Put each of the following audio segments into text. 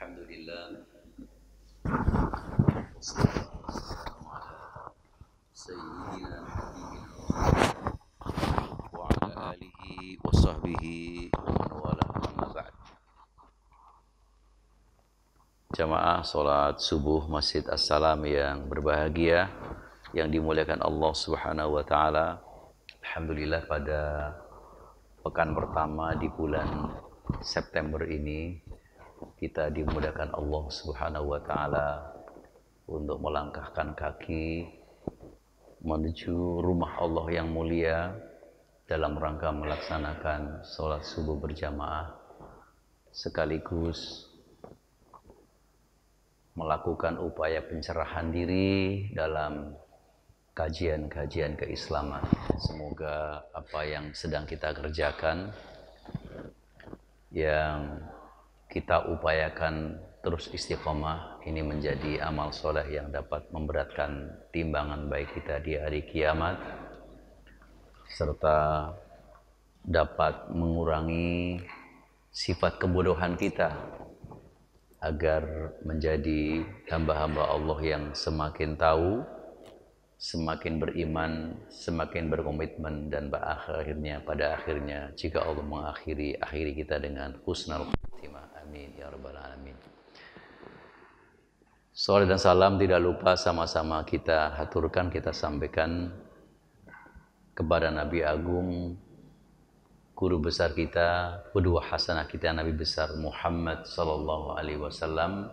Alhamdulillah wassalatu wassalamu ala sayyidina nabiyina wa ala alihi wa sahbihi wa man wala amma ba'd. Jamaah salat subuh Masjid As-Salam yang berbahagia, yang dimuliakan Allah Subhanahu wa taala. Alhamdulillah pada pekan pertama di bulan September ini kita dimudahkan Allah Subhanahu wa taala untuk melangkahkan kaki menuju rumah Allah yang mulia dalam rangka melaksanakan sholat subuh berjamaah, sekaligus melakukan upaya pencerahan diri dalam kajian-kajian keislaman. Semoga apa yang sedang kita kerjakan, yang kita upayakan terus istiqomah, ini menjadi amal soleh yang dapat memberatkan timbangan baik kita di hari kiamat, serta dapat mengurangi sifat kebodohan kita agar menjadi hamba-hamba Allah yang semakin tahu, semakin beriman, semakin berkomitmen, dan pada akhirnya jika Allah mengakhiri kita dengan husnul khatimah. Amin ya rabbal alamin. Salawat dan salam tidak lupa sama-sama kita haturkan, kita sampaikan kepada Nabi Agung, guru besar kita, qudwah hasanah kita, Nabi besar Muhammad sallallahu alaihi wasallam,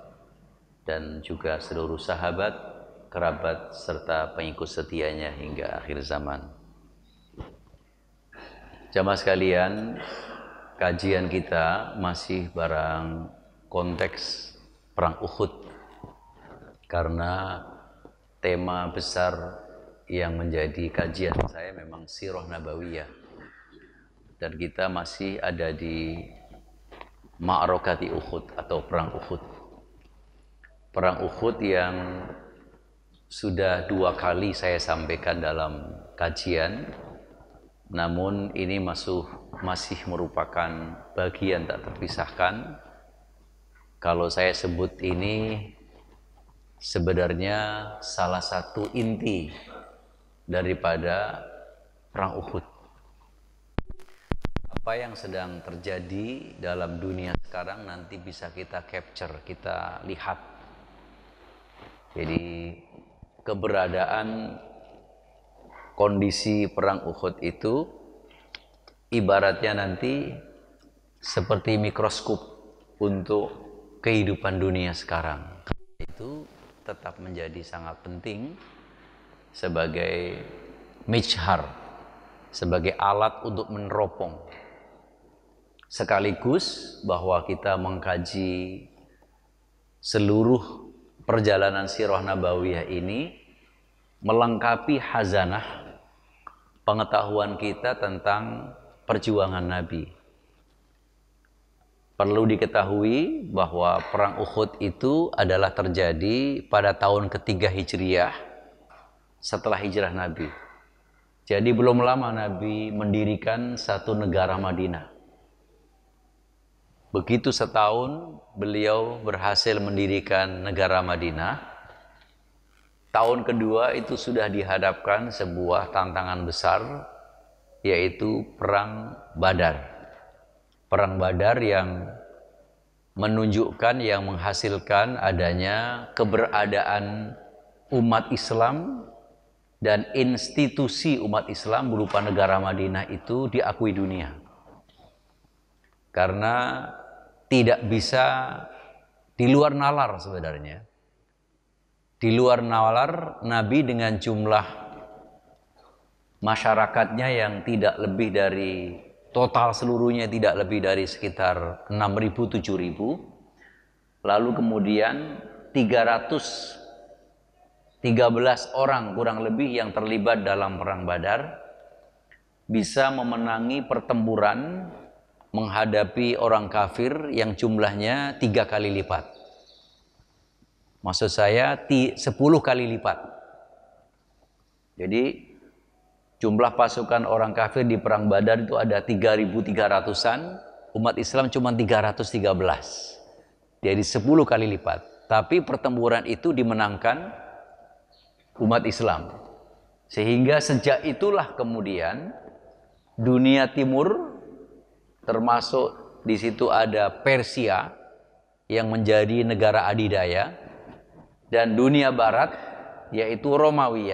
dan juga seluruh sahabat, kerabat, serta pengikut setianya hingga akhir zaman. Jamaah sekalian, kajian kita masih barang konteks Perang Uhud, karena tema besar yang menjadi kajian saya memang Sirah Nabawiyah, dan kita masih ada di Ma'rakati Uhud atau Perang Uhud. Perang Uhud yang sudah 2 kali saya sampaikan dalam kajian, namun ini masih merupakan bagian tak terpisahkan. Kalau saya sebut ini sebenarnya salah satu inti daripada Perang Uhud. Apa yang sedang terjadi dalam dunia sekarang nanti bisa kita capture, kita lihat. Jadi keberadaan kondisi Perang Uhud itu ibaratnya nanti seperti mikroskop untuk kehidupan dunia sekarang. Itu tetap menjadi sangat penting sebagai mijhar, sebagai alat untuk meneropong, sekaligus bahwa kita mengkaji seluruh perjalanan Sirah Nabawiyah ini melengkapi hazanah pengetahuan kita tentang perjuangan Nabi. Perlu diketahui bahwa Perang Uhud itu adalah terjadi pada tahun ketiga Hijriyah setelah hijrah Nabi. Jadi belum lama Nabi mendirikan satu negara Madinah. Begitu setahun beliau berhasil mendirikan negara Madinah, tahun kedua itu sudah dihadapkan sebuah tantangan besar, yaitu Perang Badar. Perang Badar yang menunjukkan, yang menghasilkan adanya keberadaan umat Islam dan institusi umat Islam berupa negara Madinah itu diakui dunia. Karena tidak bisa di luar nalar sebenarnya. Di luar nalar, Nabi dengan jumlah masyarakatnya yang tidak lebih dari, total seluruhnya tidak lebih dari sekitar 6.000-7.000. Lalu kemudian 313 orang kurang lebih yang terlibat dalam Perang Badar bisa memenangi pertempuran menghadapi orang kafir yang jumlahnya 3 kali lipat. Maksud saya 10 kali lipat. Jadi jumlah pasukan orang kafir di Perang Badar itu ada 3.300-an, umat Islam cuma 313. Jadi 10 kali lipat. Tapi pertempuran itu dimenangkan umat Islam. Sehingga sejak itulah kemudian dunia timur, termasuk di situ ada Persia yang menjadi negara adidaya, dan dunia barat yaitu Romawi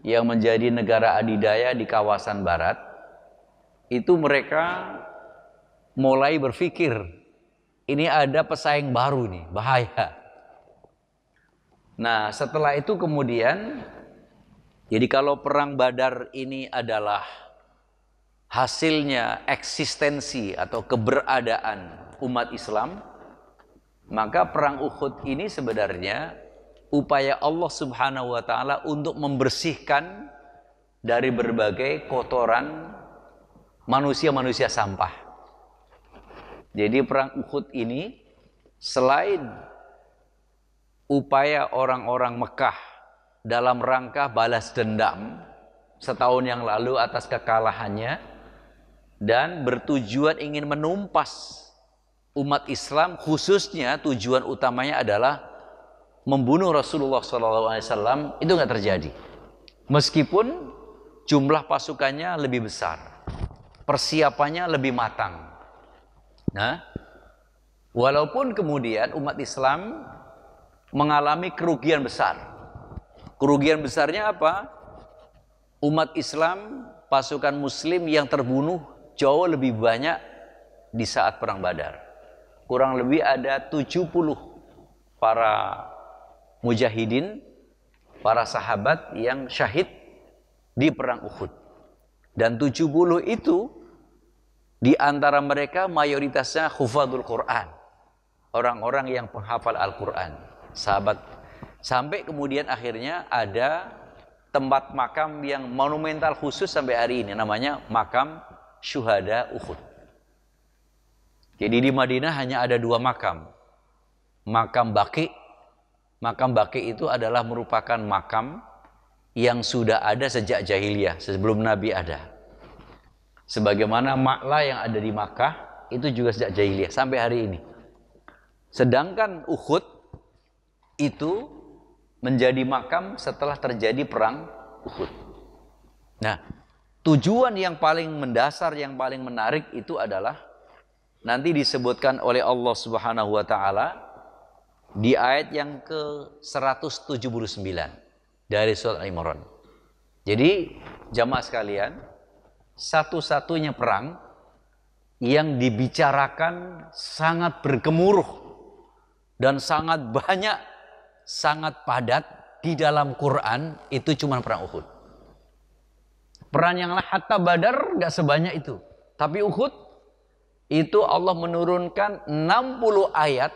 yang menjadi negara adidaya di kawasan barat. Itu mereka mulai berpikir, ini ada pesaing baru nih, bahaya. Nah, setelah itu kemudian, jadi kalau perang Badar ini adalah hasilnya eksistensi atau keberadaan umat Islam, maka perang Uhud ini sebenarnya upaya Allah Subhanahu wa taala untuk membersihkan dari berbagai kotoran manusia-manusia sampah. Jadi perang Uhud ini selain upaya orang-orang Mekah dalam rangka balas dendam setahun yang lalu atas kekalahannya dan bertujuan ingin menumpas umat Islam, khususnya tujuan utamanya adalah membunuh Rasulullah SAW, itu nggak terjadi. Meskipun jumlah pasukannya lebih besar, persiapannya lebih matang. Nah, walaupun kemudian umat Islam mengalami kerugian besar. Kerugian besarnya apa? Umat Islam, pasukan Muslim yang terbunuh jauh lebih banyak di saat perang Badar. Kurang lebih ada 70 para mujahidin, para sahabat yang syahid di perang Uhud. Dan 70 itu di antara mereka mayoritasnya hufadzul Quran, orang-orang yang penghafal Al-Quran, sahabat. Sampai kemudian akhirnya ada tempat makam yang monumental khusus sampai hari ini, namanya makam syuhada Uhud. Jadi di Madinah hanya ada 2 makam. Makam Baqi. Makam Baqi itu adalah merupakan makam yang sudah ada sejak jahiliyah, sebelum Nabi ada. Sebagaimana Ma'la yang ada di Makkah itu juga sejak jahiliyah sampai hari ini. Sedangkan Uhud itu menjadi makam setelah terjadi perang Uhud. Nah, tujuan yang paling mendasar, yang paling menarik itu adalah nanti disebutkan oleh Allah Subhanahu wa taala di ayat yang ke-179 dari surat Al-Imran. Jadi jamaah sekalian, satu-satunya perang yang dibicarakan sangat bergemuruh dan sangat banyak, sangat padat di dalam Quran itu cuma perang Uhud. Perang yang lain hatta Badar nggak sebanyak itu, tapi Uhud itu Allah menurunkan 60 ayat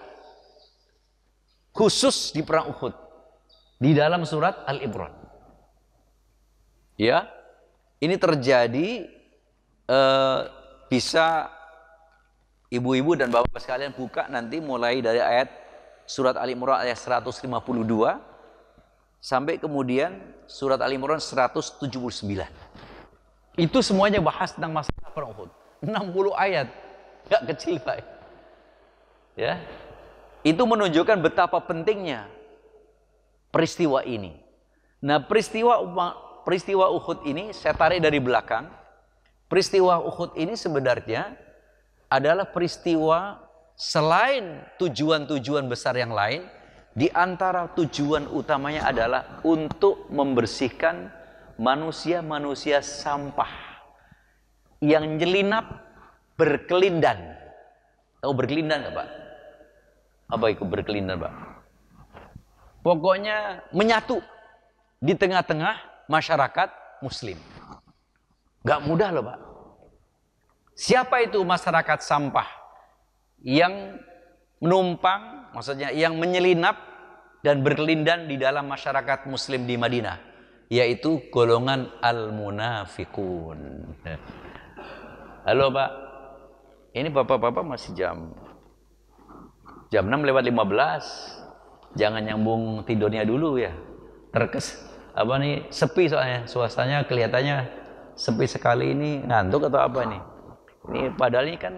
khusus di perang Uhud di dalam surat Al-Imran. Ya, ini terjadi, bisa ibu-ibu dan bapak sekalian buka nanti mulai dari ayat surat Al-Imran ayat 152 sampai kemudian surat Al-Imran 179. Itu semuanya bahas tentang masalah perang Uhud. 60 ayat. Gak kecil, Pak. Ya. Itu menunjukkan betapa pentingnya peristiwa ini. Nah, peristiwa Uhud ini saya tarik dari belakang. Peristiwa Uhud ini sebenarnya adalah peristiwa selain tujuan-tujuan besar yang lain, di antara tujuan utamanya adalah untuk membersihkan manusia-manusia sampah yang nyelinap berkelindan. Tahu berkelindan nggak, Pak? Apa itu berkelindan, Pak? Pokoknya menyatu di tengah-tengah masyarakat Muslim. Gak mudah loh, Pak. Siapa itu masyarakat sampah yang menumpang, maksudnya yang menyelinap dan berkelindan di dalam masyarakat Muslim di Madinah, yaitu golongan al-munafiqun. Halo, Pak. Ini bapak-bapak masih jam 6:15. Jangan nyambung tidurnya dulu ya. Sepi soalnya, suasananya kelihatannya sepi sekali ini, ngantuk atau apa nih? Ini padahal ini kan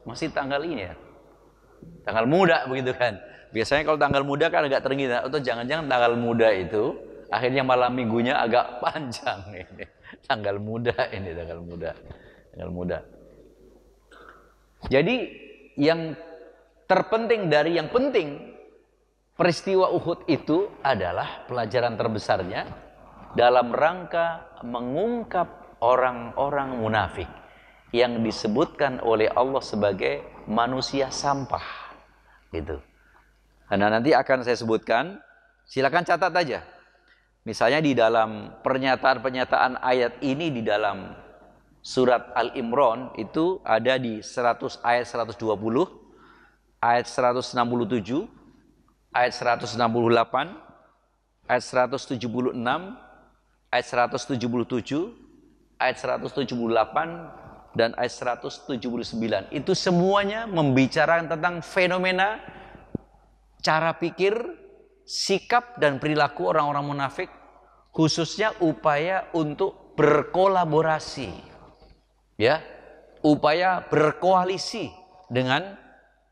masih tanggal ini ya. Tanggal muda begitu kan. Biasanya kalau tanggal muda kan agak terenggina, atau jangan-jangan tanggal muda itu akhirnya malam minggunya agak panjang ini. Tanggal muda ini, tanggal muda. Tanggal muda. Jadi yang terpenting dari yang penting, peristiwa Uhud itu adalah pelajaran terbesarnya dalam rangka mengungkap orang-orang munafik yang disebutkan oleh Allah sebagai manusia sampah. Gitu. Karena nanti akan saya sebutkan, silakan catat aja. Misalnya di dalam pernyataan-pernyataan ayat ini di dalam surat Al-Imran itu ada di 100 ayat 120, ayat 167, ayat 168, ayat 176, ayat 177, ayat 178, dan ayat 179. Itu semuanya membicarakan tentang fenomena, cara pikir, sikap dan perilaku orang-orang munafik, khususnya upaya untuk berkolaborasi, ya, upaya berkoalisi dengan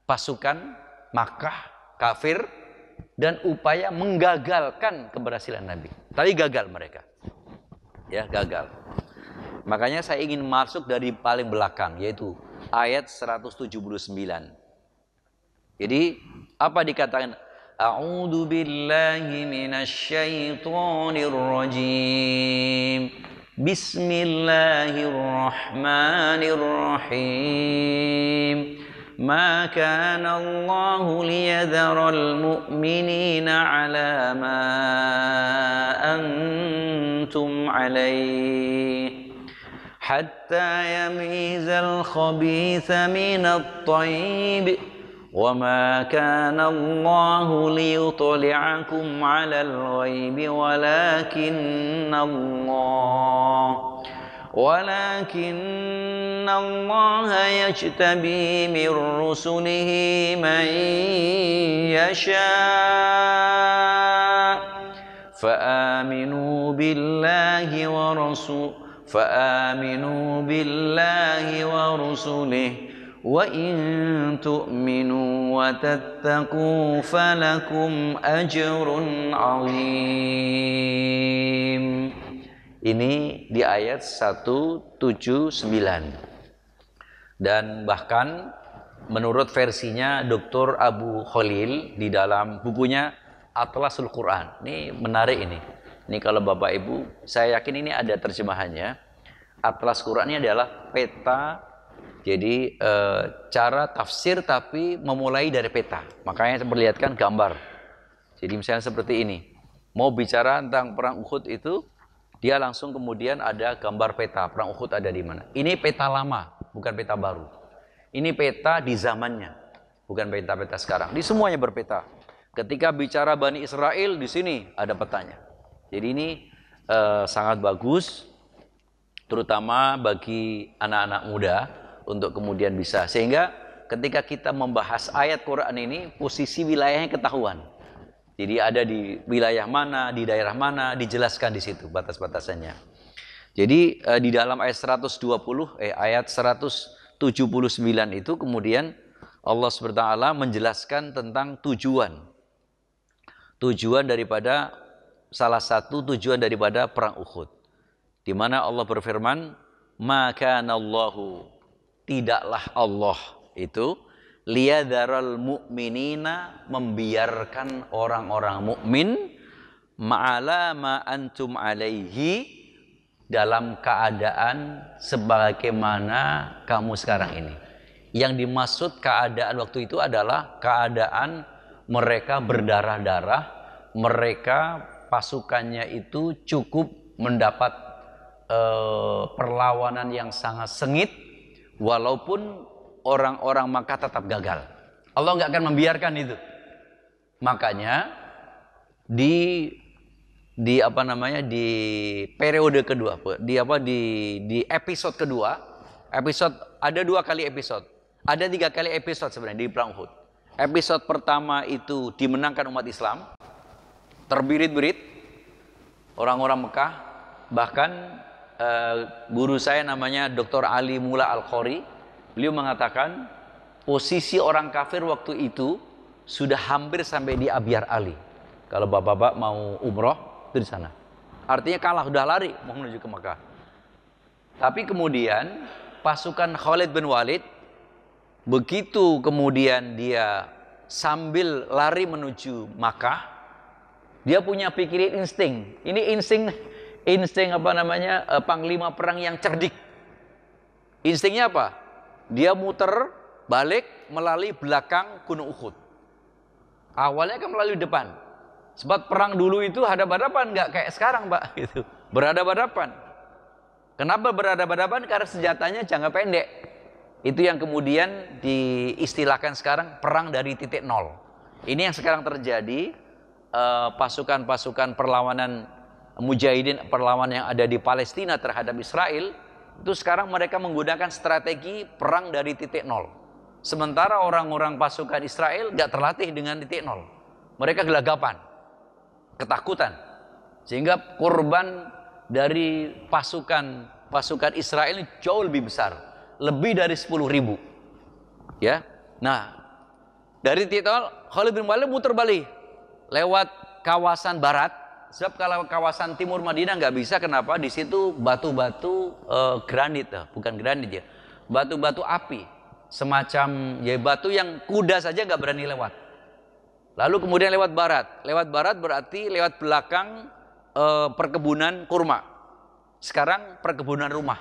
pasukan Makkah kafir, dan upaya menggagalkan keberhasilan Nabi. Tapi gagal mereka, ya, gagal. Makanya saya ingin masuk dari paling belakang, yaitu ayat 179. Jadi apa dikatakan? A'udzu billahi minasyaitonir rajim. Bismillahirrahmanirrahim. Ma kana Allah liyadharal mu'minina 'ala ma antum 'alaihi hatta yamizal khabitha minat thayyib. وَمَا كَانَ اللَّهُ لِيُطْلِعَكُمْ عَلَى الْغَيْبِ وَلَكِنَّ اللَّهَ يَجْتَبِي مِنْ رُسُلِهِ مَنْ يَشَاءُ فَآمِنُوا بِاللَّهِ وَرُسُلِهِ وَإِن تُؤْمِنُوا وَتَتَّقُوا فَلَكُمْ أَجْرٌ عَظِيمٌ. Ini di ayat 179. Dan bahkan menurut versinya Dr. Abu Khalil di dalam bukunya Atlasul Quran. Ini menarik ini. Ini kalau Bapak Ibu, saya yakin ini ada terjemahannya. Atlas Quran ini adalah peta. Jadi cara tafsir tapi memulai dari peta. Makanya saya perlihatkan gambar. Jadi misalnya seperti ini. Mau bicara tentang perang Uhud itu, dia langsung kemudian ada gambar peta. Perang Uhud ada di mana. Ini peta lama, bukan peta baru. Ini peta di zamannya, bukan peta-peta sekarang. Di semuanya berpeta. Ketika bicara Bani Israel, di sini ada petanya. Jadi ini sangat bagus, terutama bagi anak-anak muda, untuk kemudian bisa, sehingga ketika kita membahas ayat Quran ini, posisi wilayahnya ketahuan. Jadi ada di wilayah mana, di daerah mana, dijelaskan di situ batas-batasannya. Jadi di dalam ayat 179 itu kemudian Allah SWT menjelaskan tentang tujuan daripada, salah satu tujuan daripada perang Uhud, di mana Allah berfirman, maka Allahu, tidaklah Allah itu liyadharal mu'minina, membiarkan orang-orang mukmin, ma'ala ma antum alaihi, dalam keadaan sebagaimana kamu sekarang ini. Yang dimaksud keadaan waktu itu adalah keadaan mereka berdarah-darah, mereka pasukannya itu cukup mendapat perlawanan yang sangat sengit. Walaupun orang-orang Makkah tetap gagal, Allah nggak akan membiarkan itu. Makanya di periode kedua, di episode kedua, ada 2 kali episode, ada 3 kali episode sebenarnya di perang Uhud. Episode pertama itu dimenangkan umat Islam, terbirit-birit orang-orang Mekah. Bahkan guru saya namanya Dr. Ali Mula Al-Khori, beliau mengatakan posisi orang kafir waktu itu sudah hampir sampai di Abyar Ali. Kalau bapak-bapak mau umroh itu di sana. Artinya kalah, sudah lari mau menuju ke Mekah. Tapi kemudian pasukan Khalid bin Walid, begitu kemudian dia sambil lari menuju Makkah, dia punya pikiran insting. Ini insting apa namanya, panglima perang yang cerdik. Instingnya apa? Dia muter balik melalui belakang Gunung Uhud. Awalnya kan melalui depan. Sebab perang dulu itu hadap-hadapan, nggak kayak sekarang, Pak. Gitu. Berhadapan-hadapan. Kenapa berhadapan-hadapan? Karena senjatanya jangka pendek. Itu yang kemudian diistilahkan sekarang perang dari titik nol. Ini yang sekarang terjadi. Pasukan-pasukan perlawanan Mujahidin, perlawanan yang ada di Palestina terhadap Israel, itu sekarang mereka menggunakan strategi perang dari titik nol. Sementara orang-orang pasukan Israel nggak terlatih dengan titik nol. Mereka gelagapan, ketakutan, sehingga korban dari pasukan Israel ini jauh lebih besar, lebih dari 10.000. Ya, nah dari titik nol Khalid bin Walid muter balik lewat kawasan barat. Sebab kalau kawasan timur Madinah nggak bisa, kenapa? Di situ batu-batu granit, bukan granit ya, batu-batu api, semacam ya batu yang kuda saja nggak berani lewat. Lalu kemudian lewat barat. Lewat barat berarti lewat belakang perkebunan kurma. Sekarang perkebunan rumah.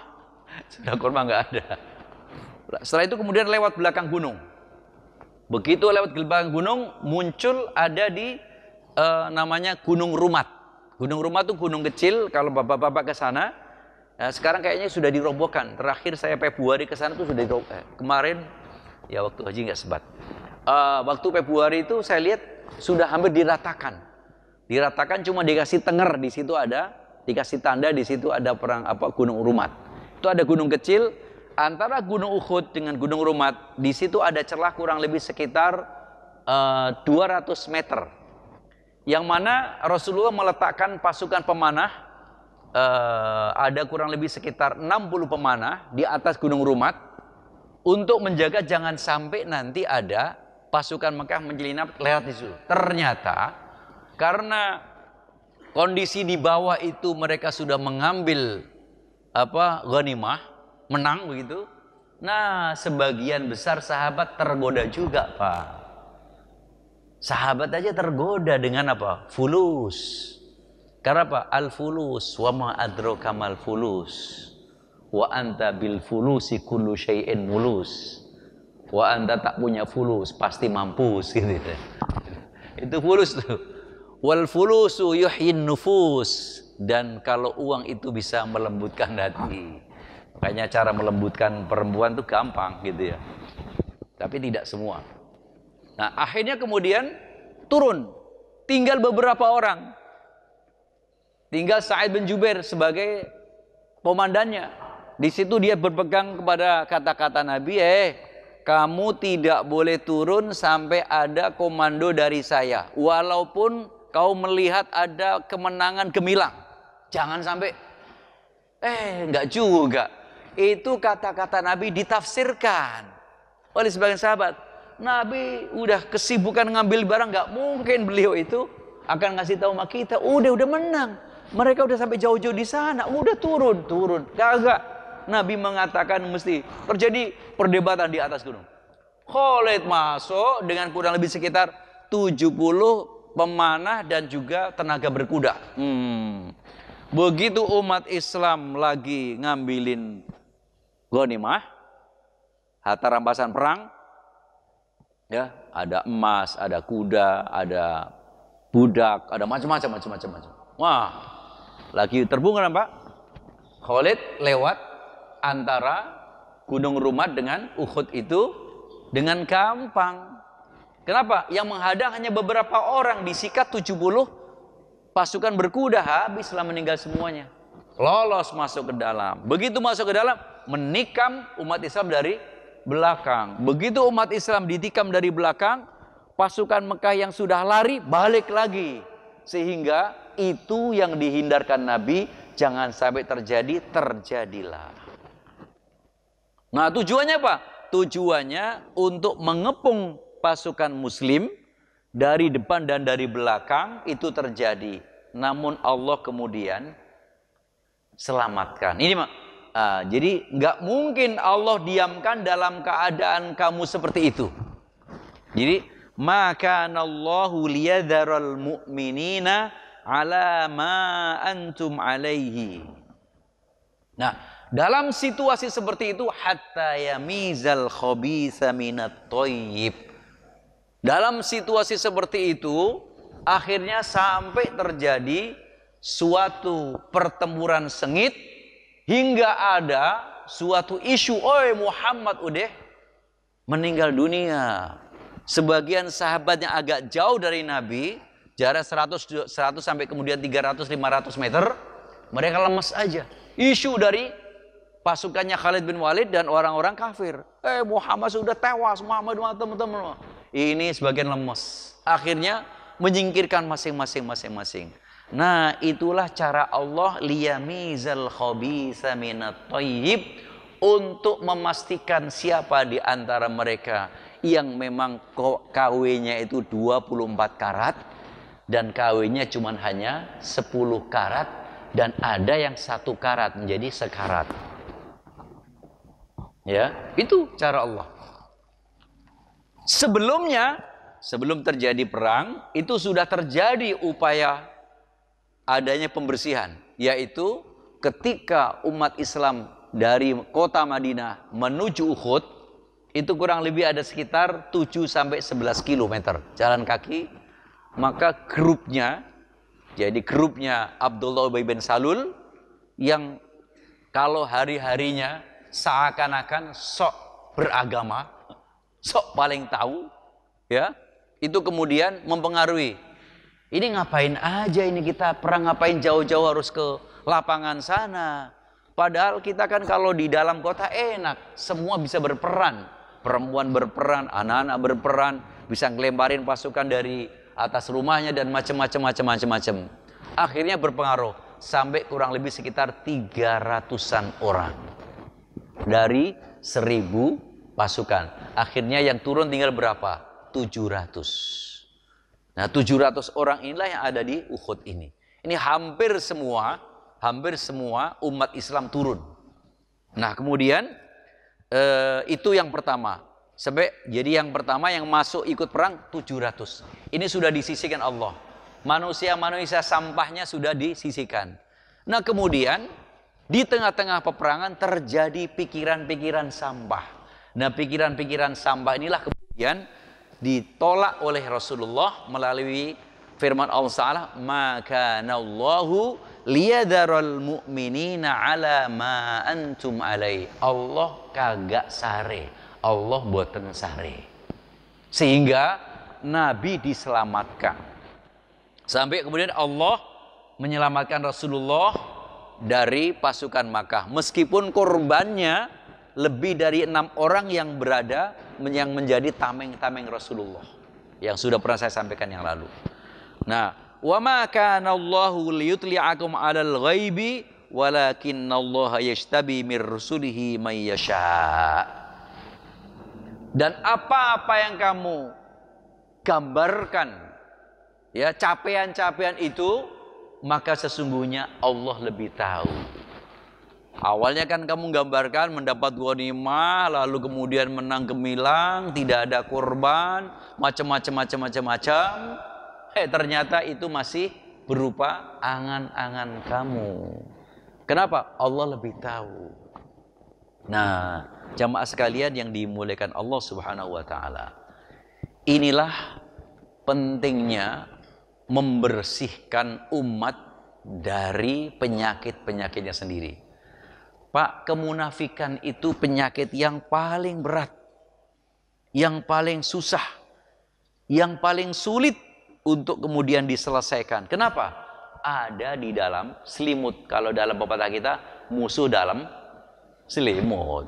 Sudah kurma nggak ada. Setelah itu kemudian lewat belakang gunung. Begitu lewat belakang gunung, muncul ada di namanya Gunung Rumat. Gunung Rumat itu gunung kecil. Kalau bapak-bapak ke sana, sekarang kayaknya sudah dirobohkan. Terakhir saya Februari ke sana itu sudah dirobohkan. Kemarin ya waktu haji nggak sempat. Waktu Februari itu saya lihat sudah hampir diratakan. Diratakan, cuma dikasih tenger, di situ ada, dikasih tanda di situ ada perang Gunung Rumat. Itu ada gunung kecil antara Gunung Uhud dengan Gunung Rumat. Di situ ada celah kurang lebih sekitar 200 meter. Yang mana Rasulullah meletakkan pasukan pemanah, ada kurang lebih sekitar 60 pemanah di atas Gunung Rumat untuk menjaga jangan sampai nanti ada pasukan Mekah menyelinap lewat di situ. Ternyata karena kondisi di bawah itu mereka sudah mengambil ghanimah, menang begitu. Nah, sebagian besar sahabat tergoda juga, Pak. Sahabat aja tergoda dengan apa? Fulus. Karena apa? Al-fulus wa ma adraka mal fulus. Wa anta bil fulusi kullu syai'in mulus. Wa anta tak punya fulus pasti mampus gitu. Itu fulus tuh. Wal fulusu yuhyin nufus. Dan kalau uang itu bisa melembutkan hati. Makanya cara melembutkan perempuan tuh gampang gitu ya. Tapi tidak semua. Nah, akhirnya kemudian turun. Tinggal beberapa orang. Tinggal Sa'id bin Jubair sebagai komandannya. Di situ dia berpegang kepada kata-kata Nabi, kamu tidak boleh turun sampai ada komando dari saya. Walaupun kau melihat ada kemenangan gemilang. Jangan sampai, enggak juga. Itu kata-kata Nabi ditafsirkan oleh sebagian sahabat. Nabi udah kesibukan ngambil barang, nggak mungkin beliau itu akan ngasih tahu sama kita, udah menang. Mereka udah sampai jauh-jauh di sana, udah turun. Kagak. Nabi mengatakan mesti terjadi perdebatan di atas gunung. Khalid masuk dengan kurang lebih sekitar 70 pemanah dan juga tenaga berkuda. Begitu umat Islam lagi ngambilin ghanimah, harta rampasan perang, ya, ada emas, ada kuda, ada budak, ada macam-macam. Wah, lagi terbungan Pak. Khalid lewat antara Gunung Rumat dengan Uhud itu dengan gampang. Kenapa? Yang menghadang hanya beberapa orang, disikat 70 pasukan berkuda, habislah meninggal semuanya. Lolos masuk ke dalam. Begitu masuk ke dalam, menikam umat Islam dari belakang. Begitu umat Islam ditikam dari belakang, pasukan Mekah yang sudah lari balik lagi. Sehingga itu yang dihindarkan Nabi, jangan sampai terjadi, terjadilah. Nah, tujuannya apa? Tujuannya untuk mengepung pasukan muslim dari depan dan dari belakang itu terjadi. Namun Allah kemudian selamatkan. Ini jadi nggak mungkin Allah diamkan dalam keadaan kamu seperti itu. Jadi maka Allahu liyadharal mu'minina ala ma antum alaihi. Nah, dalam situasi seperti itu hatta yamizal khabitha minat thayyib. Dalam situasi seperti itu akhirnya sampai terjadi suatu pertempuran sengit hingga ada suatu isu, "Oi Muhammad udah meninggal dunia." Sebagian sahabat yang agak jauh dari Nabi, jarak 100 sampai kemudian 300-500 meter, mereka lemas aja. Isu dari pasukannya Khalid bin Walid dan orang-orang kafir. Muhammad sudah tewas, Muhammad teman-teman. Ini sebagian lemas. Akhirnya menyingkirkan masing-masing. Nah, itulah cara Allah liyamizal khabitha minat thayyib, untuk memastikan siapa di antara mereka yang memang KW-nya itu 24 karat dan KW-nya cuma hanya 10 karat dan ada yang 1 karat menjadi sekarat. Ya, itu cara Allah. Sebelum terjadi perang, itu sudah terjadi upaya adanya pembersihan, yaitu ketika umat Islam dari kota Madinah menuju Uhud, itu kurang lebih ada sekitar 7-11 km jalan kaki. Maka grupnya Abdullah bin Salul, yang kalau hari-harinya seakan-akan sok beragama, sok paling tahu, ya, itu kemudian mempengaruhi. Ini ngapain aja ini kita perang, ngapain jauh-jauh harus ke lapangan sana? Padahal kita kan kalau di dalam kota enak, semua bisa berperan. Perempuan berperan, anak-anak berperan, bisa ngelemparin pasukan dari atas rumahnya dan macam-macam. Akhirnya berpengaruh sampai kurang lebih sekitar 300-an orang dari 1000 pasukan. Akhirnya yang turun tinggal berapa? 700. Nah, 700 orang inilah yang ada di Uhud ini. Ini hampir semua umat Islam turun. Nah, kemudian itu yang pertama. Jadi yang pertama yang masuk ikut perang 700. Ini sudah disisihkan Allah. Manusia sampahnya sudah disisihkan. Nah, kemudian di tengah-tengah peperangan terjadi pikiran-pikiran sampah. Nah, pikiran-pikiran sampah inilah kemudian ditolak oleh Rasulullah melalui firman Allah Ta'ala, "Maka Allahu liyadharal mu'minina ala ma antum alai." Allah kagak sare, Allah boten sare, sehingga Nabi diselamatkan. Sampai kemudian Allah menyelamatkan Rasulullah dari pasukan Makkah, meskipun korbannya lebih dari 6 orang yang menjadi tameng-tameng Rasulullah, yang sudah pernah saya sampaikan yang lalu. Nah, wa ma kana Allahu liyutli'akum 'alal ghaibi walakinallaha yajtabi mir rusulihi may yasha. Dan apa-apa yang kamu gambarkan, ya, capaian-capaian itu, maka sesungguhnya Allah lebih tahu. Awalnya kan kamu gambarkan mendapat ghanimah, lalu kemudian menang gemilang, tidak ada korban, macam-macam. Ternyata itu masih berupa angan-angan kamu. Kenapa? Allah lebih tahu. Nah, jamaah sekalian yang dimuliakan Allah Subhanahu wa taala. Inilah pentingnya membersihkan umat dari penyakit-penyakitnya sendiri. Pak, kemunafikan itu penyakit yang paling berat, yang paling susah, yang paling sulit untuk kemudian diselesaikan. Kenapa? Ada di dalam selimut. Kalau dalam pepatah kita, musuh dalam selimut.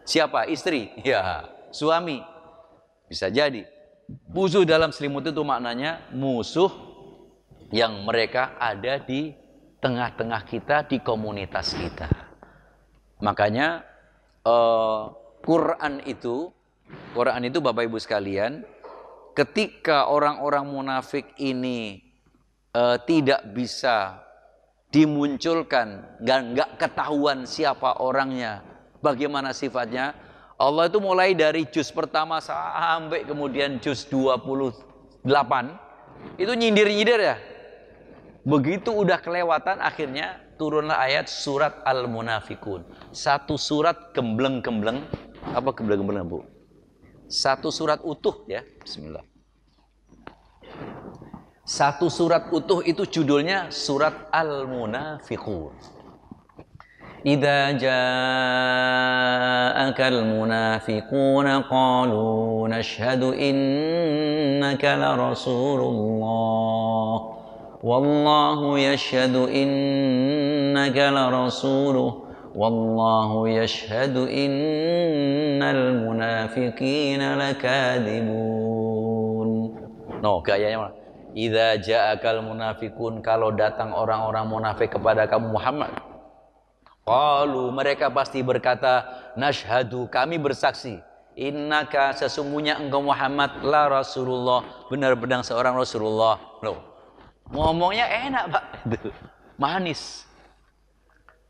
Siapa? Istri? Ya, suami. Bisa jadi. Musuh dalam selimut itu maknanya musuh yang mereka ada di tengah-tengah kita, di komunitas kita. Makanya Quran itu Bapak Ibu sekalian, ketika orang-orang munafik ini tidak bisa dimunculkan, nggak ketahuan siapa orangnya, bagaimana sifatnya, Allah itu mulai dari juz pertama sampai kemudian juz 28 itu nyindir-nyindir ya. Begitu udah kelewatan, akhirnya turunlah ayat surat Al-Munafikun. Satu surat gembleng-gembleng. Apa gembleng-gembleng, Bu? Satu surat utuh ya. Bismillah. Satu surat utuh itu judulnya surat Al-Munafikun. Idza ja'akal munafiquna qalu nashhadu innaka la rasulullah wallahu yashhadu innaka la rasuluh wallahu yashhadu innal munafiqina lakadzibun. No, gayanya mana? Idza ja'akal munafiqun, kalau datang orang-orang munafik kepada kamu Muhammad, qalu, mereka pasti berkata, nashhadu, kami bersaksi, innaka, sesungguhnya engkau Muhammad la Rasulullah, benar-benar seorang Rasulullah. Loh, ngomongnya enak Pak, manis.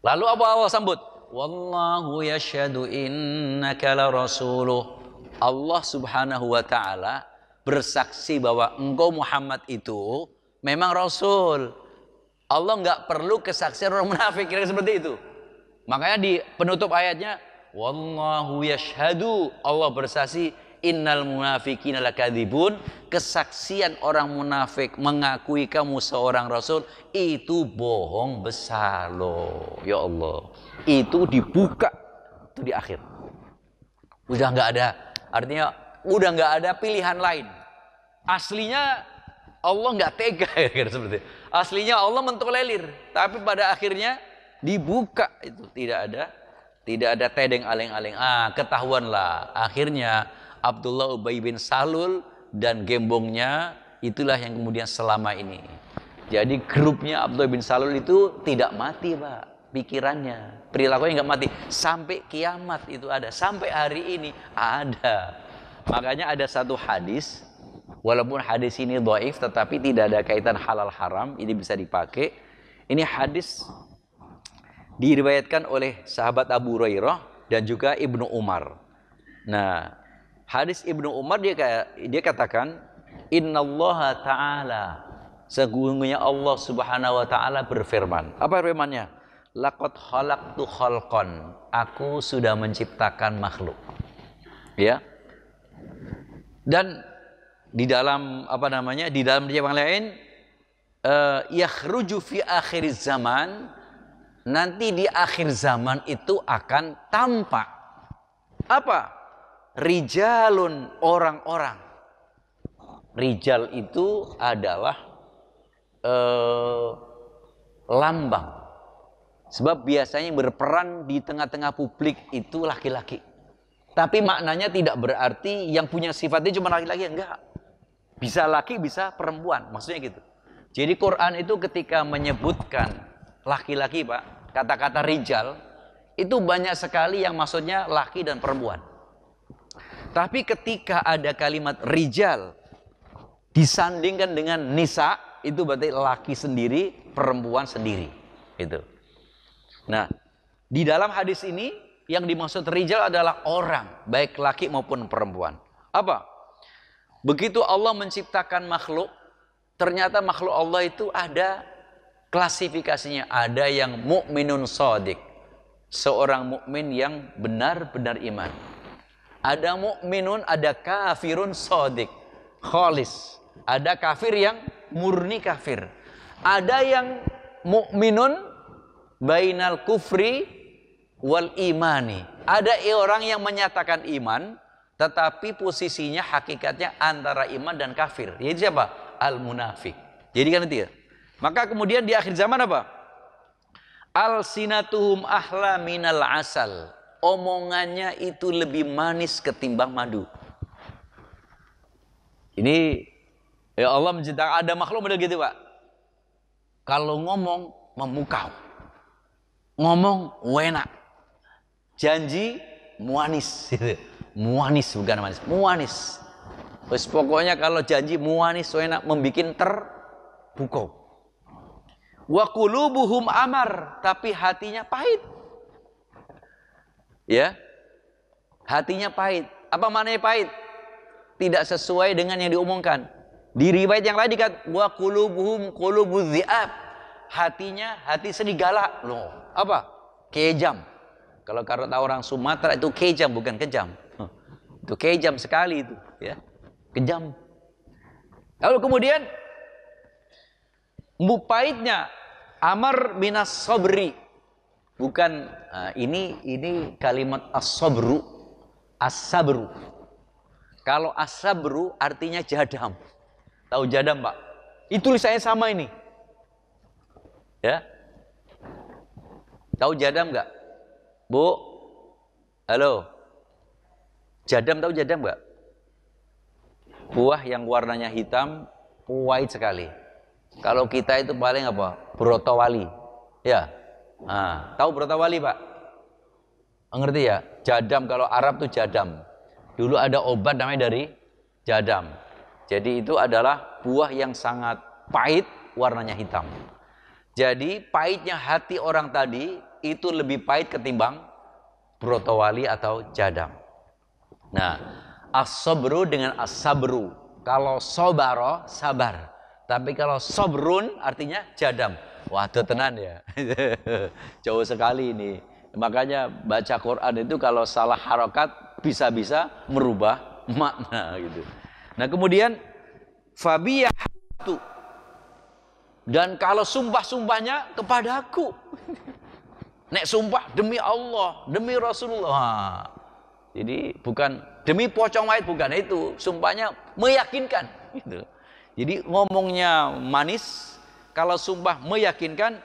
Lalu apa Allah sambut? Wallahu yashhadu innaka la rasuluh. Allah Subhanahu wa taala bersaksi bahwa engkau Muhammad itu memang Rasul. Allah nggak perlu kesaksian orang munafik, kira seperti itu. Makanya di penutup ayatnya, wallahu yashhadu, Allah bersaksi, innal munafiqina lakadzibun, kesaksian orang munafik mengakui kamu seorang Rasul itu bohong besar loh. Ya Allah, itu dibuka itu di akhir. Udah nggak ada, artinya udah nggak ada pilihan lain. Aslinya Allah nggak tega ya, seperti itu. Aslinya Allah mentolerir, tapi pada akhirnya dibuka itu tidak ada tedeng aleng-aleng. Ketahuanlah akhirnya Abdullah Ubay bin Salul dan gembongnya itulah yang kemudian selama ini. Jadi grupnya Abdullah bin Salul itu tidak mati Pak, pikirannya, perilakunya nggak mati sampai kiamat itu ada, sampai hari ini ada. Makanya ada satu hadis, walaupun hadis ini dhaif tetapi tidak ada kaitan halal haram, ini bisa dipakai. Ini hadis diriwayatkan oleh sahabat Abu Hurairah dan juga Ibnu Umar. Nah, hadis Ibnu Umar dia katakan, innallaha ta'ala, sesungguhnya Allah Subhanahu wa taala berfirman. Apa firman-Nya? Laqad khalaqtu khalqan, aku sudah menciptakan makhluk. Ya. Dan di dalam di dalam yang lain, yakhruju fi akhir zaman, nanti di akhir zaman itu akan tampak apa? Rijalun, orang-orang. Rijal itu adalah lambang. Sebab biasanya yang berperan di tengah-tengah publik itu laki-laki. Tapi maknanya tidak berarti yang punya sifatnya cuma laki-laki, enggak. Bisa laki, bisa perempuan, maksudnya gitu. Jadi Quran itu ketika menyebutkan laki-laki Pak, kata-kata rijal, itu banyak sekali yang maksudnya laki dan perempuan. Tapi ketika ada kalimat rijal disandingkan dengan nisa, itu berarti laki sendiri, perempuan sendiri. Itu. Nah, di dalam hadis ini yang dimaksud rijal adalah orang, baik laki maupun perempuan. Apa? Begitu Allah menciptakan makhluk, ternyata makhluk Allah itu ada klasifikasinya. Ada yang mukminun shadiq, seorang mukmin yang benar-benar iman. Ada mukminun, ada kafirun shadiq, khalis. Ada kafir yang murni kafir. Ada yang mukminun bainal kufri wal imani. Ada orang yang menyatakan iman, tetapi posisinya hakikatnya antara iman dan kafir. Yaitu siapa? Al-munafik. Jadi kan itu ya. Maka kemudian di akhir zaman apa? Al-sinatuhum ahla minal asal. Omongannya itu lebih manis ketimbang madu. Ini ya Allah menciptakan ada makhluk model gitu Pak. Kalau ngomong memukau. Ngomong enak. Janji muanis. Muanis bukan manis, muanis. Terus pokoknya kalau janji muanis so enak, membikin terpukau. Wa qulubuhum amar, tapi hatinya pahit. Ya. Hatinya pahit. Apa maknanya pahit? Tidak sesuai dengan yang diumumkan. Di riwayat yang lain dikatakan wa qulubuhum qulubuz zi'ab. Hatinya hati serigala. Loh, apa? Kejam. Kalau kata orang Sumatera itu kejam bukan kejam. Itu kejam sekali itu, ya. Kejam. Lalu kemudian pahitnya amar minas sabri. Bukan ini kalimat as-sabru, as-sabru. Kalau as-sabru artinya jadam. Tahu jadam, Pak? Itu tulisannya sama ini. Ya. Tahu jadam enggak? Bu. Halo. Jadam, tahu jadam enggak? Buah yang warnanya hitam, white sekali. Kalau kita itu paling apa? Brotowali. Ya. Nah, tahu brotowali, Pak? Ngerti ya? Jadam kalau Arab tuh jadam. Dulu ada obat namanya dari jadam. Jadi itu adalah buah yang sangat pahit, warnanya hitam. Jadi pahitnya hati orang tadi itu lebih pahit ketimbang brotowali atau jadam. Nah, as-sabru dengan as-sabru. Kalau sobaro, sabar. Tapi kalau sobrun artinya jadam. Waduh tenan ya. Jauh sekali ini. Makanya baca Quran itu kalau salah harokat bisa-bisa merubah makna gitu. Nah kemudian fabiyahtu. Dan kalau sumpah-sumpahnya kepadaku. Nek sumpah demi Allah, demi Rasulullah. Jadi bukan demi pocong wahid, bukan itu. Sumpahnya meyakinkan gitu. Jadi ngomongnya manis, kalau sumpah meyakinkan,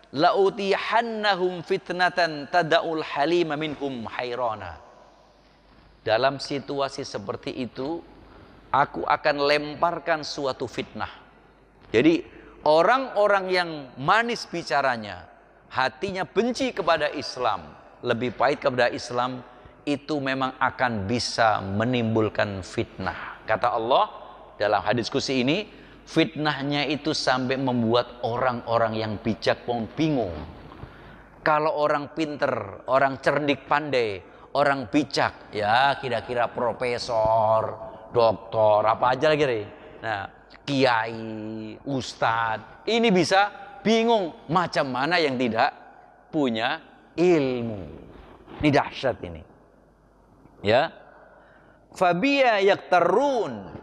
la'utihannahum fitnatan tada'ul halima minhum hayrana. Dalam situasi seperti itu, aku akan lemparkan suatu fitnah. Jadi orang-orang yang manis bicaranya, hatinya benci kepada Islam, lebih pahit kepada Islam, itu memang akan bisa menimbulkan fitnah. Kata Allah dalam hadis qudsi ini, fitnahnya itu sampai membuat orang-orang yang bijak pun bingung. Kalau orang pinter, orang cerdik pandai, orang bijak, ya kira-kira profesor, doktor, apa aja lagi. Nah, kiai, ustadz, ini bisa bingung macam mana yang tidak punya ilmu. Ini dahsyat ini. Ya, fabiya yaktarun,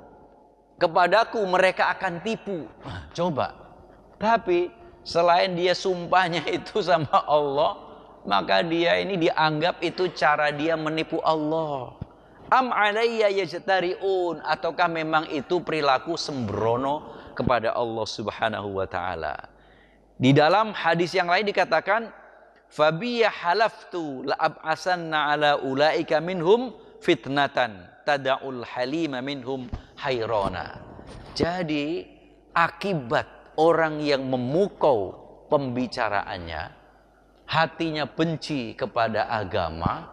kepadaku mereka akan tipu. Coba. Tapi selain dia sumpahnya itu sama Allah, maka dia ini dianggap itu cara dia menipu Allah. Am alayya yajtariun, ataukah memang itu perilaku sembrono kepada Allah Subhanahu wa taala. Di dalam hadis yang lain dikatakan fabiya halaftu la ab'asanna ala ulaika minhum fitnatan tada'ul halima minhum hayrona. Jadi akibat orang yang memukau pembicaraannya, hatinya benci kepada agama,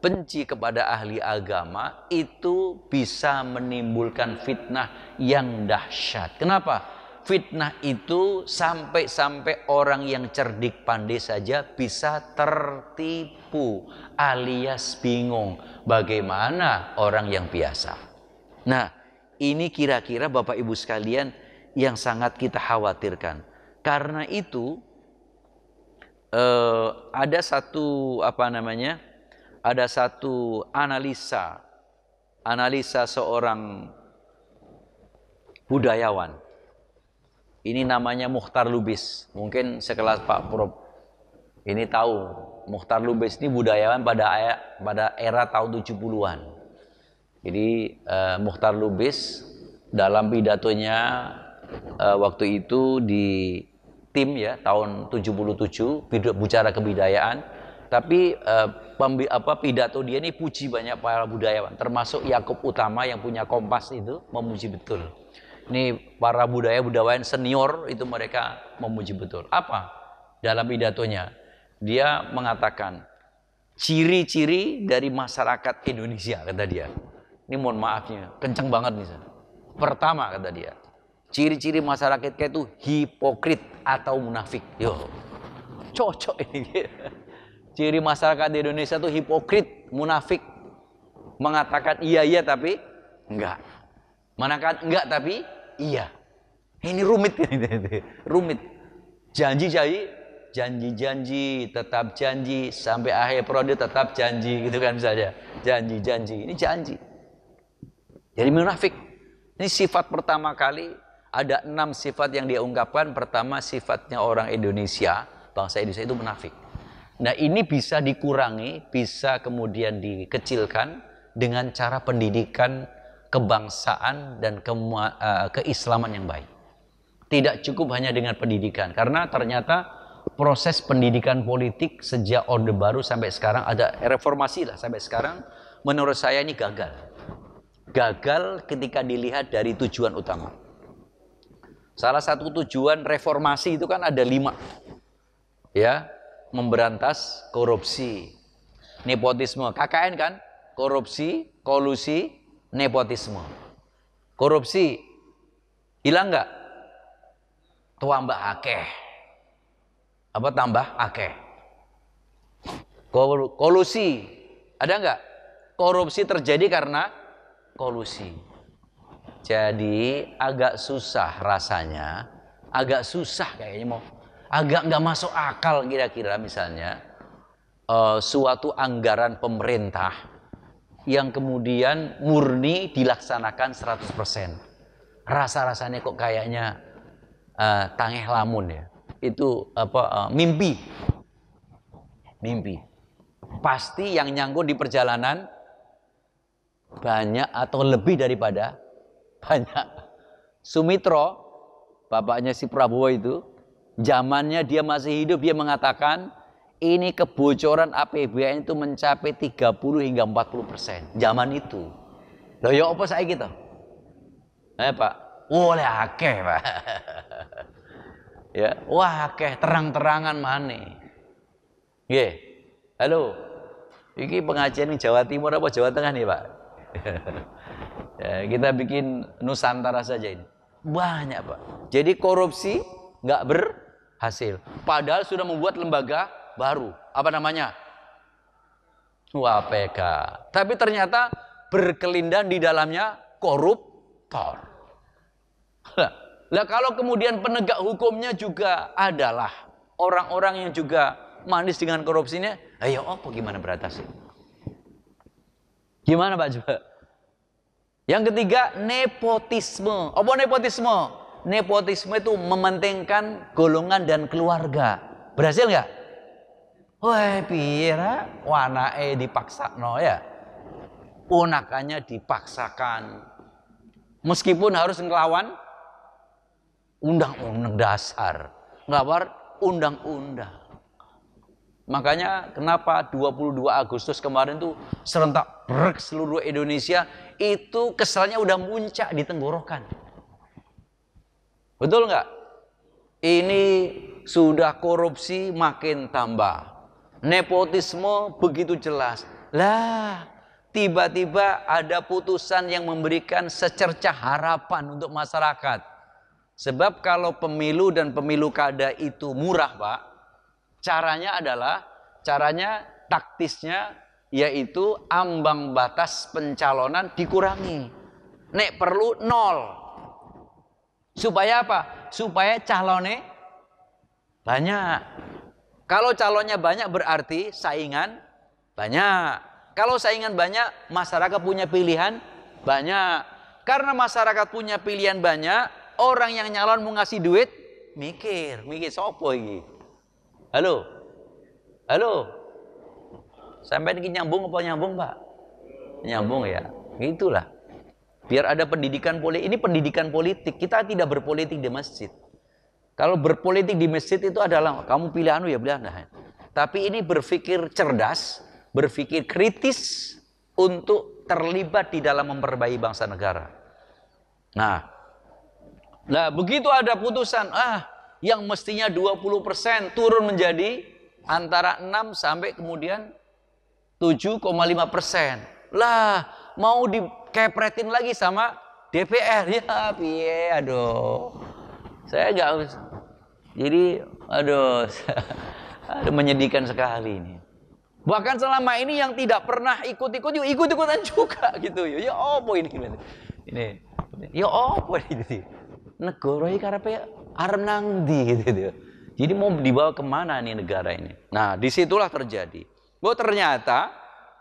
benci kepada ahli agama, itu bisa menimbulkan fitnah yang dahsyat. Kenapa? Fitnah itu sampai-sampai orang yang cerdik pandai saja bisa tertipu alias bingung bagaimana orang yang biasa. Nah, ini kira-kira Bapak Ibu sekalian yang sangat kita khawatirkan. Karena itu ada satu ada satu analisa seorang budayawan. Ini namanya Mukhtar Lubis. Mungkin sekelas Pak Prof ini tahu. Mukhtar Lubis ini budayawan pada era tahun 70-an. Jadi Mukhtar Lubis dalam pidatonya waktu itu di tim ya tahun 77 bicara kebudayaan. Tapi pidato dia ini puji banyak para budayawan, termasuk Yakub Utama yang punya Kompas itu memuji betul. Ini para budayawan senior itu mereka memuji betul. Apa? Dalam pidatonya dia mengatakan Ciri-ciri dari masyarakat Indonesia, kata dia. Ini mohon maafnya, kenceng banget nih. Pertama, kata dia, ciri-ciri masyarakat kita itu hipokrit atau munafik. Yo, cocok ini. Ciri masyarakat di Indonesia itu hipokrit, munafik. Mengatakan iya tapi enggak. Mengatakan enggak tapi iya. Ini rumit ini. Rumit. Janji, tetap janji, sampai akhir periode tetap janji, gitu kan misalnya. Janji, ini janji. Jadi munafik. Ini sifat pertama kali, ada 6 sifat yang dia ungkapkan. Pertama, sifatnya orang Indonesia, bangsa Indonesia itu munafik. Nah, ini bisa dikurangi, bisa kemudian dikecilkan dengan cara pendidikan kebangsaan dan keislaman yang baik. Tidak cukup hanya dengan pendidikan, karena ternyata proses pendidikan politik sejak Orde Baru sampai sekarang, ada reformasi lah sampai sekarang, menurut saya ini gagal. Gagal ketika dilihat dari tujuan utama. Salah satu tujuan reformasi itu kan ada 5. Ya, memberantas korupsi, nepotisme, KKN kan, korupsi, kolusi, nepotisme. Korupsi hilang nggak? Tambah akeh. Apa tambah akeh? Kolusi ada nggak? Korupsi terjadi karena kolusi. Jadi agak susah rasanya, agak susah kayaknya, agak nggak masuk akal kira-kira misalnya suatu anggaran pemerintah yang kemudian murni dilaksanakan 100%. Rasa-rasanya kok kayaknya tangeh lamun ya. Itu mimpi. Pasti yang nyangkut di perjalanan banyak atau lebih daripada banyak. Sumitro, bapaknya si Prabowo itu, zamannya dia masih hidup, dia mengatakan ini kebocoran APBN itu mencapai 30 hingga 40%. Zaman itu. Loh ya apa saya gitu? Pak, oleh akeh, Pak. Ya, wah akeh terang-terangan maneh. Nggih. Halo. Iki pengajian di Jawa Timur apa Jawa Tengah nih, Pak? Ya, kita bikin Nusantara saja ini. Banyak, Pak. Jadi korupsi nggak berhasil. Padahal sudah membuat lembaga baru. Apa namanya? WPK. Tapi ternyata berkelindan di dalamnya koruptor. Lah kalau kemudian penegak hukumnya juga adalah orang-orang yang juga manis dengan korupsinya, ayo apa gimana beratasi? Gimana Pak coba? Yang ketiga, nepotisme. Apa nepotisme? Nepotisme itu mementingkan golongan dan keluarga. Berhasil nggak? Wah, pira wanae dipaksakno ya. Ponakannya dipaksakan. Meskipun harus ngelawan undang-undang dasar, ngelawan undang-undang. Makanya kenapa 22 Agustus kemarin tuh serentak brek seluruh Indonesia, itu keselnya udah muncak di tenggorokan. Betul nggak? Ini sudah korupsi makin tambah. Nepotisme begitu jelas. Lah, tiba-tiba ada putusan yang memberikan secercah harapan untuk masyarakat. Sebab kalau pemilu dan pemilu kada itu murah, Pak, caranya taktisnya yaitu ambang batas pencalonan dikurangi. Nek perlu 0. Supaya apa? Supaya calonnya banyak. Kalau calonnya banyak berarti saingan banyak. Kalau saingan banyak, masyarakat punya pilihan banyak. Karena masyarakat punya pilihan banyak, orang yang nyalon mau ngasih duit mikir sopo iki. Halo. Sampai ini nyambung apa nyambung, Pak? Nyambung ya. Gitulah. Biar ada pendidikan politik. Ini pendidikan politik. Kita tidak berpolitik di masjid. Kalau berpolitik di masjid itu adalah kamu pilih anu ya pilih anu. Tapi ini berpikir cerdas, berpikir kritis untuk terlibat di dalam memperbaiki bangsa negara. Nah, begitu ada putusan, yang mestinya 20% turun menjadi antara 6 sampai kemudian 7,5%. Lah, mau dikepretin lagi sama DPR. Ya, piye, aduh. Saya nggak. Jadi, aduh, aduh, menyedihkan sekali ini. Bahkan selama ini yang tidak pernah ikut-ikutan juga gitu. Ya opo ini? Ya opo ini? Negara ini karepe arep nang ndi gitu. Jadi mau dibawa kemana nih negara ini? Nah, disitulah terjadi. Bahwa ternyata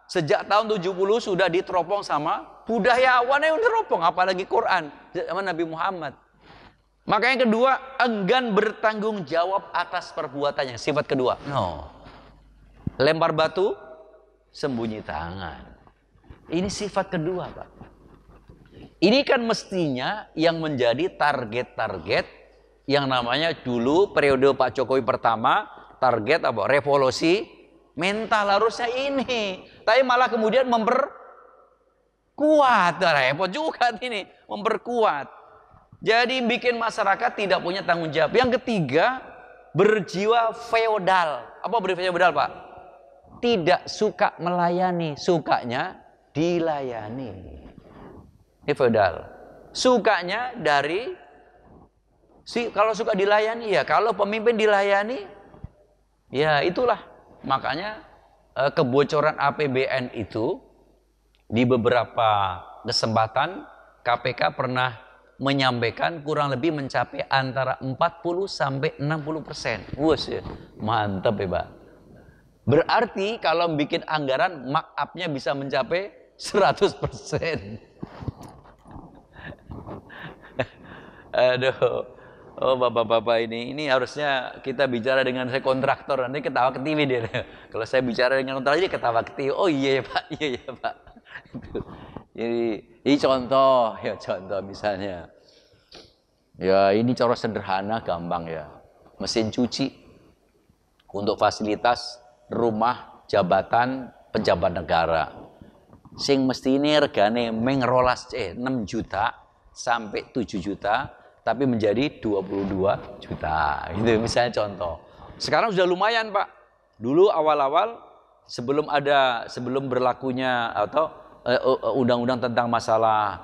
sejak tahun 70 sudah diteropong sama budayawan yang teropong, apalagi Quran sama Nabi Muhammad. Maka yang kedua, enggan bertanggung jawab atas perbuatannya. Sifat kedua, no. Lempar batu, sembunyi tangan. Ini sifat kedua, Pak. Ini kan mestinya yang menjadi target-target yang namanya dulu periode Pak Jokowi pertama, target apa? Revolusi mental harusnya ini. Tapi malah kemudian memperkuat. Repot juga ini, memperkuat. Jadi bikin masyarakat tidak punya tanggung jawab. Yang ketiga, berjiwa feodal. Apa berjiwa feodal, Pak? Tidak suka melayani, sukanya dilayani. Ini feodal. Sukanya dari kalau suka dilayani ya, kalau pemimpin dilayani ya itulah. Makanya kebocoran APBN itu di beberapa kesempatan KPK pernah menyampaikan kurang lebih mencapai antara 40 sampai 60%. Wus ya, mantap ya, Pak. Berarti kalau bikin anggaran markup-nya bisa mencapai 100%. Aduh, oh bapak-bapak ini harusnya kita bicara dengan saya kontraktor, nanti ketawa ke TV dia. Kalau saya bicara dengan kontraktor dia ketawa ke TV. Oh iya ya Pak, iya ya Pak. Jadi ini contoh misalnya. Ya ini cara sederhana, gampang ya. Mesin cuci untuk fasilitas rumah jabatan pejabat negara. Sing mesti ini regane mengrolas 6 juta sampai 7 juta, tapi menjadi 22 juta. Gitu misalnya contoh. Sekarang sudah lumayan, Pak. Dulu awal-awal sebelum berlakunya atau undang-undang tentang masalah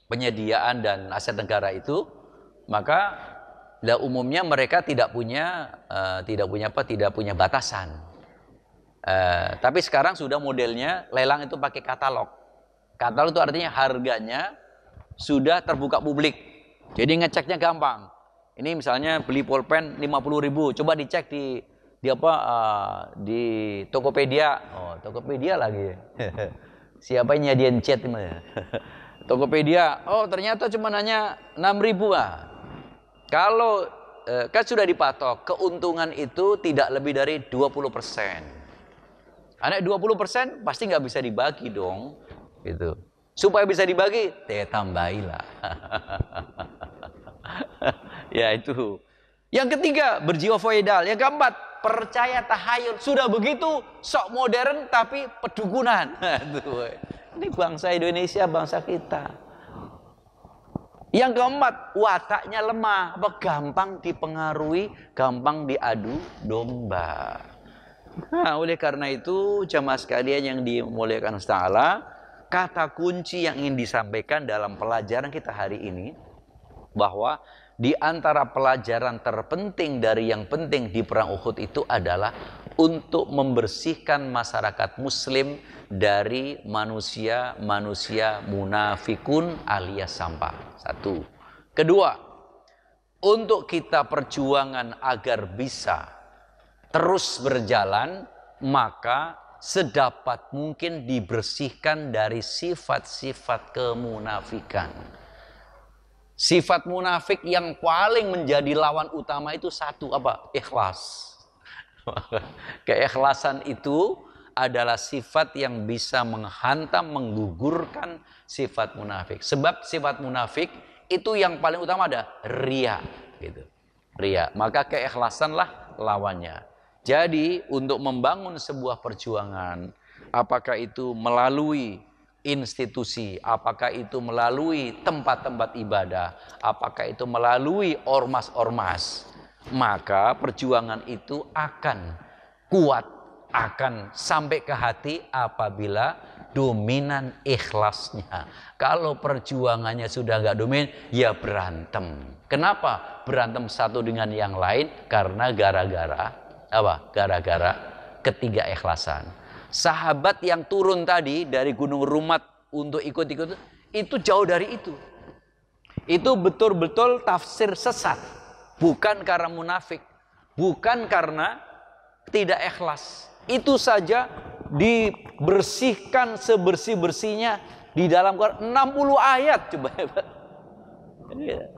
penyediaan dan aset negara itu, maka umumnya mereka tidak punya batasan. Tapi sekarang sudah modelnya lelang itu pakai katalog. Katalog itu artinya harganya sudah terbuka publik. Jadi ngeceknya gampang. Ini misalnya beli pulpen 50.000, coba dicek di Tokopedia. Oh, Tokopedia lagi. Siapa yang nyediain chat ini? Tokopedia. Oh, ternyata cuma hanya 6.000 ah. Kalau kan sudah dipatok, keuntungan itu tidak lebih dari 20%. Anak 20% pasti nggak bisa dibagi dong, gitu. Supaya bisa dibagi, tambahilah. Ya itu. Yang ketiga, berjiwa feodal. Yang keempat, percaya tahayul. Sudah begitu, sok modern tapi pedukunan. Ini bangsa Indonesia, bangsa kita. Yang keempat, wataknya lemah, gampang dipengaruhi, gampang diadu domba. Nah, oleh karena itu, jamaah sekalian yang dimuliakan Allah Ta'ala, kata kunci yang ingin disampaikan dalam pelajaran kita hari ini, bahwa di antara pelajaran terpenting dari yang penting di Perang Uhud itu adalah untuk membersihkan masyarakat muslim dari manusia munafikun alias sampah. Satu. Kedua, untuk kita perjuangan agar bisa terus berjalan, maka sedapat mungkin dibersihkan dari sifat-sifat kemunafikan. Sifat munafik yang paling menjadi lawan utama itu satu, apa? Ikhlas. Keikhlasan itu adalah sifat yang bisa menghantam, menggugurkan sifat munafik. Sebab sifat munafik itu yang paling utama ada riya, gitu. Riya. Maka keikhlasanlah lawannya. Jadi untuk membangun sebuah perjuangan, apakah itu melalui institusi, apakah itu melalui tempat-tempat ibadah, apakah itu melalui ormas-ormas, maka perjuangan itu akan kuat, akan sampai ke hati apabila dominan ikhlasnya. Kalau perjuangannya sudah nggak dominan, ya berantem. Kenapa berantem satu dengan yang lain? Karena gara-gara apa? Gara-gara ketidakikhlasan. Sahabat yang turun tadi dari Gunung Rumat untuk ikut-ikut itu jauh dari itu. Itu betul-betul tafsir sesat. Bukan karena munafik, bukan karena tidak ikhlas. Itu saja dibersihkan sebersih-bersihnya di dalam Quran 60 ayat. Coba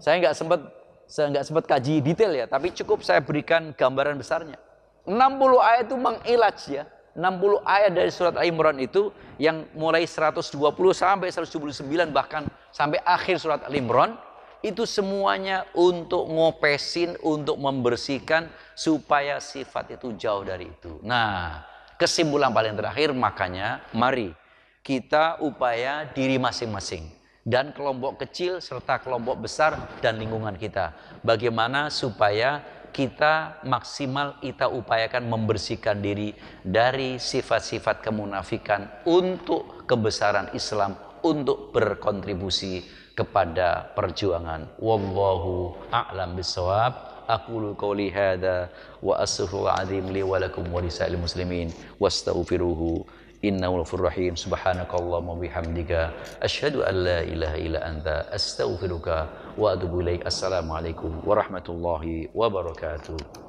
saya nggak sempat kaji detail ya, tapi cukup saya berikan gambaran besarnya. 60 ayat itu mengilaj ya. 60 ayat dari surat Al-Imran itu yang mulai 120 sampai 179 bahkan sampai akhir surat Al-Imran itu semuanya untuk ngopesin, untuk membersihkan supaya sifat itu jauh dari itu. Nah, kesimpulan paling terakhir makanya mari kita upaya diri masing-masing dan kelompok kecil serta kelompok besar dan lingkungan kita. Bagaimana supaya kita maksimal kita upayakan membersihkan diri dari sifat-sifat kemunafikan untuk kebesaran Islam, untuk berkontribusi kepada perjuangan. Wallahu a'lam bissawab. Aqulu qouli hadza wa astaghfirullahal li wa lakum wa lisa'il muslimin wastaghfiruhu innahu ghafurur rahim. Subhanakallahumma bihamdika asyhadu an la ilaha illa anta astaghfiruka wa atubu ilaik. Assalamualaikum warahmatullahi wabarakatuh.